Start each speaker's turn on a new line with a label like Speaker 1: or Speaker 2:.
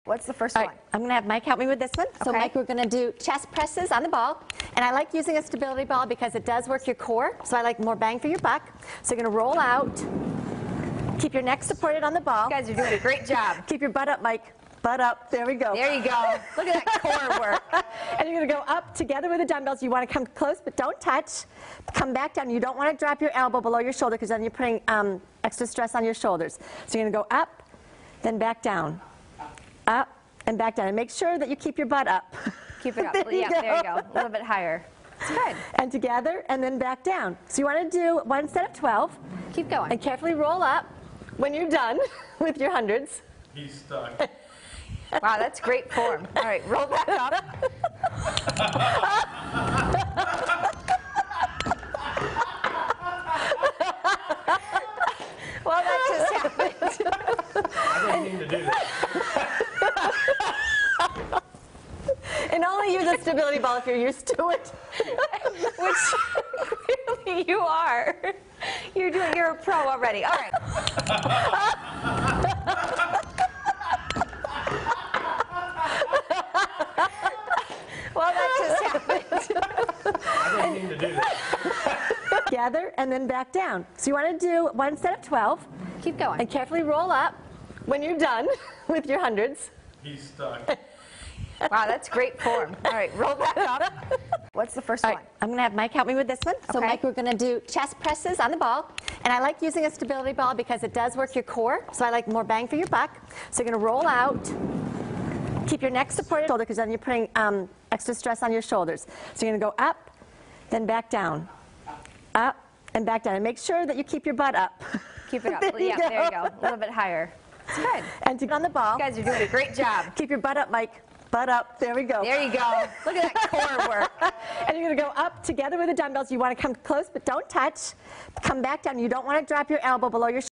Speaker 1: What's the first
Speaker 2: All
Speaker 1: one?
Speaker 2: right, I'm going to have Mike help me with this one. So
Speaker 1: Okay.
Speaker 2: Mike, we're going to do chest presses on the ball. And I like using a stability ball because it does work your core. So I like more bang for your buck. So you're going to roll out. Keep your neck supported on the ball.
Speaker 1: You guys are doing a great job.
Speaker 2: Keep your butt up, Mike. Butt up. There we go.
Speaker 1: There you go. Look at that core work.
Speaker 2: And you're going to go up together with the dumbbells. You want to come close, but don't touch. Come back down. You don't want to drop your elbow below your shoulder because then you're putting extra stress on your shoulders. So you're going to go up, then back down. Up and back down. And make sure that you keep your butt up.
Speaker 1: Keep it up.
Speaker 2: There you
Speaker 1: Yeah, there you go. A little bit higher. It's good.
Speaker 2: And together, and then back down. So you want to do one set of 12.
Speaker 1: Keep going.
Speaker 2: And carefully roll up when you're done with your hundreds.
Speaker 3: He's stuck.
Speaker 1: Wow, that's great form. All right, roll back up. Well, that just happened.
Speaker 3: I didn't mean to do that.
Speaker 2: And only use a stability ball if you're used to it.
Speaker 1: Which clearly you are. You're a pro already. All right. Well, that just happened.
Speaker 3: I didn't mean to do that.
Speaker 2: Together, and then back down. So you want to do one set of 12.
Speaker 1: Keep going.
Speaker 2: And carefully roll up when you're done with your hundreds.
Speaker 3: He's stuck.
Speaker 1: Wow, that's great form. All right, roll back up. What's the first
Speaker 2: All
Speaker 1: one?
Speaker 2: right, I'm going to have Mike help me with this one. So
Speaker 1: Okay.
Speaker 2: Mike, we're going to do chest presses on the ball. And I like using a stability ball because it does work your core. So I like more bang for your buck. So you're going to roll out. Keep your neck supported shoulder because then you're putting extra stress on your shoulders. So you're going to go up, then back down. Up and back down. And make sure that you keep your butt up.
Speaker 1: Keep it up.
Speaker 2: There you
Speaker 1: Yeah,
Speaker 2: go.
Speaker 1: there you go. A little bit higher. It's good.
Speaker 2: And to on the ball.
Speaker 1: You guys are doing a great job.
Speaker 2: Keep your butt up, Mike. Butt up. There we go.
Speaker 1: There you go. Look at that core work.
Speaker 2: And you're going to go up together with the dumbbells. You want to come close, but don't touch. Come back down. You don't want to drop your elbow below your shoulder.